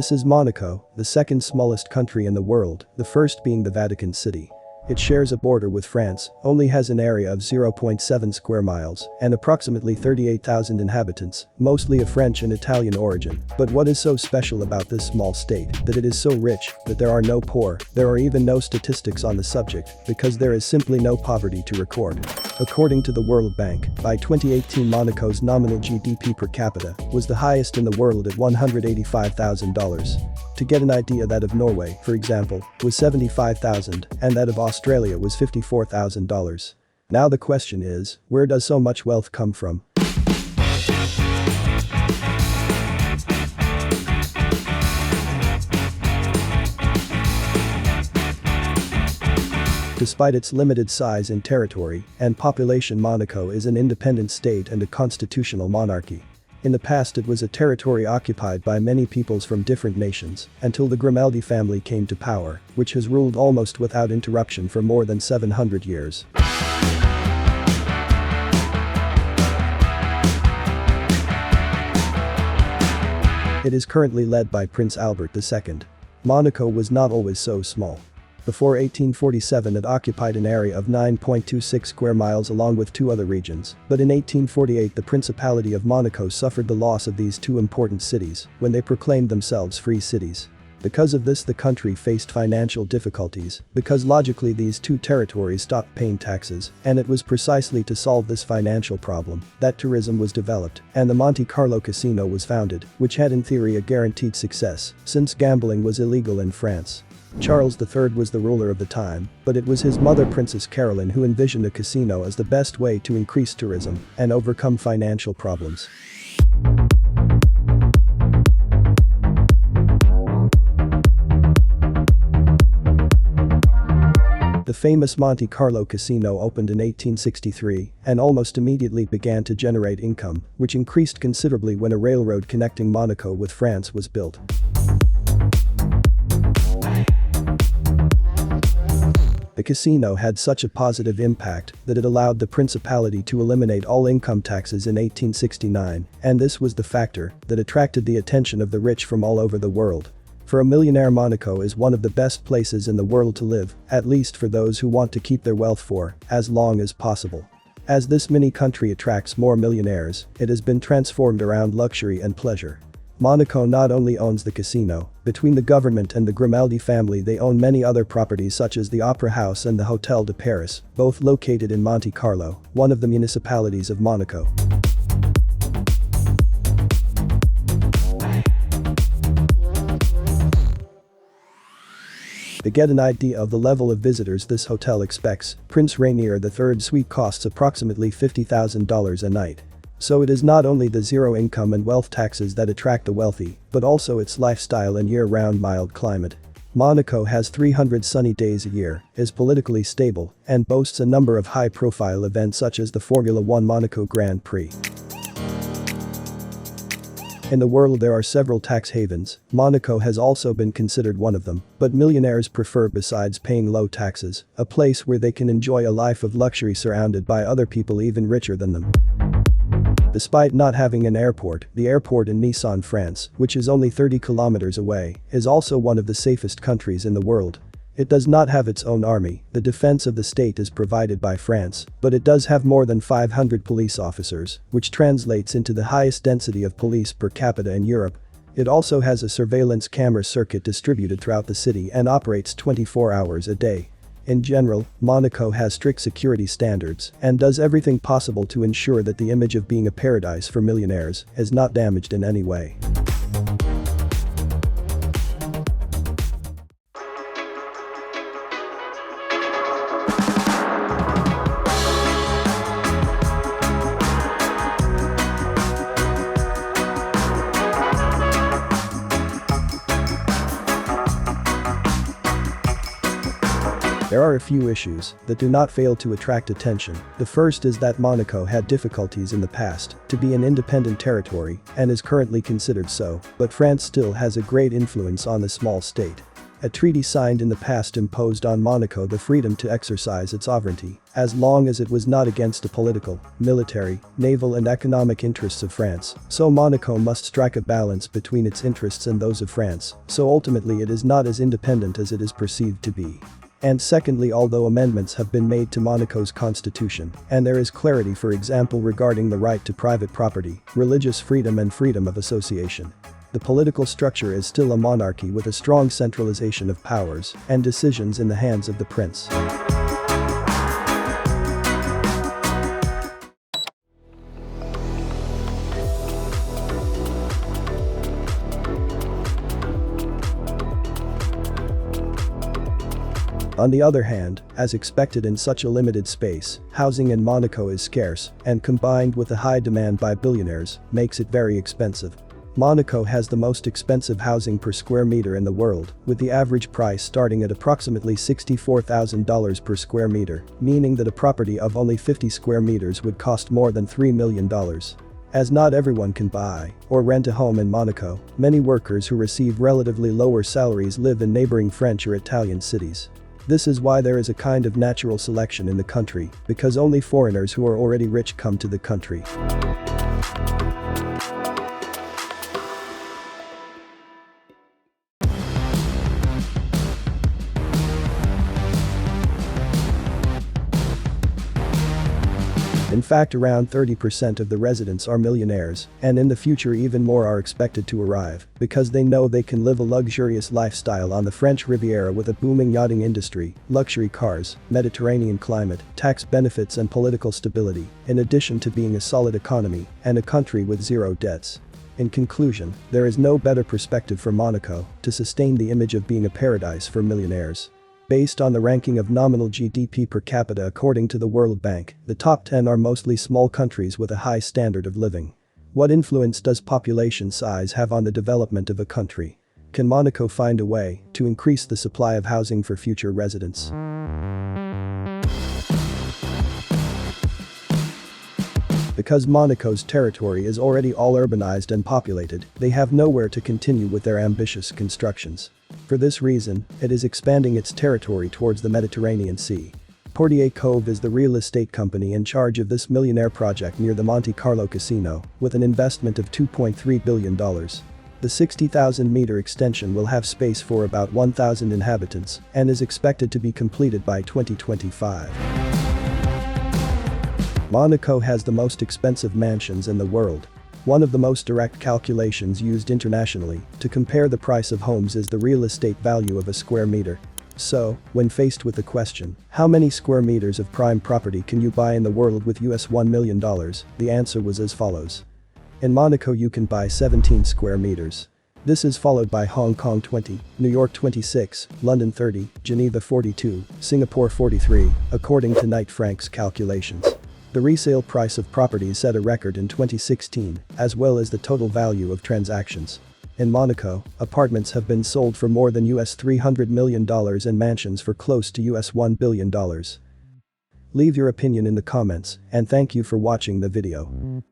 This is Monaco, the second smallest country in the world, the first being the Vatican City. It shares a border with France, only has an area of 0.7 square miles, and approximately 38,000 inhabitants, mostly of French and Italian origin. But what is so special about this small state, that it is so rich, that there are no poor, there are even no statistics on the subject, because there is simply no poverty to record. According to the World Bank, by 2018 Monaco's nominal GDP per capita was the highest in the world at $185,000. To get an idea, that of Norway, for example, was $75,000, and that of Australia was $54,000. Now the question is, where does so much wealth come from? Despite its limited size and territory and population, Monaco is an independent state and a constitutional monarchy. In the past it was a territory occupied by many peoples from different nations, until the Grimaldi family came to power, which has ruled almost without interruption for more than 700 years. It is currently led by Prince Albert II. Monaco was not always so small. Before 1847 it occupied an area of 9.26 square miles along with two other regions, but in 1848 the Principality of Monaco suffered the loss of these two important cities when they proclaimed themselves free cities. Because of this the country faced financial difficulties, because logically these two territories stopped paying taxes, and it was precisely to solve this financial problem that tourism was developed and the Monte Carlo casino was founded, which had in theory a guaranteed success, since gambling was illegal in France. Charles III was the ruler of the time, but it was his mother Princess Caroline who envisioned a casino as the best way to increase tourism and overcome financial problems. The famous Monte Carlo casino opened in 1863 and almost immediately began to generate income, which increased considerably when a railroad connecting Monaco with France was built. The casino had such a positive impact that it allowed the principality to eliminate all income taxes in 1869, and this was the factor that attracted the attention of the rich from all over the world. For a millionaire, Monaco is one of the best places in the world to live, at least for those who want to keep their wealth for as long as possible. As this mini country attracts more millionaires, it has been transformed around luxury and pleasure. Monaco not only owns the casino, between the government and the Grimaldi family they own many other properties such as the Opera House and the Hotel de Paris, both located in Monte Carlo, one of the municipalities of Monaco. To get an idea of the level of visitors this hotel expects, Prince Rainier III's suite costs approximately $50,000 a night. So it is not only the zero income and wealth taxes that attract the wealthy, but also its lifestyle and year-round mild climate. Monaco has 300 sunny days a year, is politically stable, and boasts a number of high-profile events such as the Formula 1 Monaco Grand Prix. In the world there are several tax havens. Monaco has also been considered one of them, but millionaires prefer, besides paying low taxes, a place where they can enjoy a life of luxury surrounded by other people even richer than them. Despite not having an airport, the airport in Nice, France, which is only 30 kilometers away, is also one of the safest countries in the world. It does not have its own army, the defense of the state is provided by France, but it does have more than 500 police officers, which translates into the highest density of police per capita in Europe. It also has a surveillance camera circuit distributed throughout the city and operates 24 hours a day. In general, Monaco has strict security standards and does everything possible to ensure that the image of being a paradise for millionaires is not damaged in any way. There are a few issues that do not fail to attract attention. The first is that Monaco had difficulties in the past to be an independent territory and is currently considered so, but France still has a great influence on the small state. A treaty signed in the past imposed on Monaco the freedom to exercise its sovereignty, as long as it was not against the political, military, naval and economic interests of France, so Monaco must strike a balance between its interests and those of France, so ultimately it is not as independent as it is perceived to be. And secondly, although amendments have been made to Monaco's constitution, and there is clarity for example regarding the right to private property, religious freedom and freedom of association, the political structure is still a monarchy with a strong centralization of powers and decisions in the hands of the prince. On the other hand, as expected in such a limited space, housing in Monaco is scarce, and combined with the high demand by billionaires, makes it very expensive. Monaco has the most expensive housing per square meter in the world, with the average price starting at approximately $64,000 per square meter, meaning that a property of only 50 square meters would cost more than $3 million. As not everyone can buy or rent a home in Monaco, many workers who receive relatively lower salaries live in neighboring French or Italian cities. This is why there is a kind of natural selection in the country, because only foreigners who are already rich come to the country. In fact, around 30% of the residents are millionaires, and in the future even more are expected to arrive, because they know they can live a luxurious lifestyle on the French Riviera with a booming yachting industry, luxury cars, Mediterranean climate, tax benefits and political stability, in addition to being a solid economy and a country with zero debts. In conclusion, there is no better perspective for Monaco to sustain the image of being a paradise for millionaires. Based on the ranking of nominal GDP per capita according to the World Bank, the top 10 are mostly small countries with a high standard of living. What influence does population size have on the development of a country? Can Monaco find a way to increase the supply of housing for future residents? Because Monaco's territory is already all urbanized and populated, they have nowhere to continue with their ambitious constructions. For this reason, it is expanding its territory towards the Mediterranean Sea. Portier Cove is the real estate company in charge of this millionaire project near the Monte Carlo casino, with an investment of $2.3 billion. The 60,000-meter extension will have space for about 1,000 inhabitants and is expected to be completed by 2025. Monaco has the most expensive mansions in the world. One of the most direct calculations used internationally to compare the price of homes is the real estate value of a square meter. So, when faced with the question, how many square meters of prime property can you buy in the world with $1 million, the answer was as follows. In Monaco you can buy 17 square meters. This is followed by Hong Kong 20, New York 26, London 30, Geneva 42, Singapore 43, according to Knight Frank's calculations. The resale price of properties set a record in 2016, as well as the total value of transactions. In Monaco, apartments have been sold for more than $300 million and mansions for close to $1 billion. Leave your opinion in the comments, and thank you for watching the video.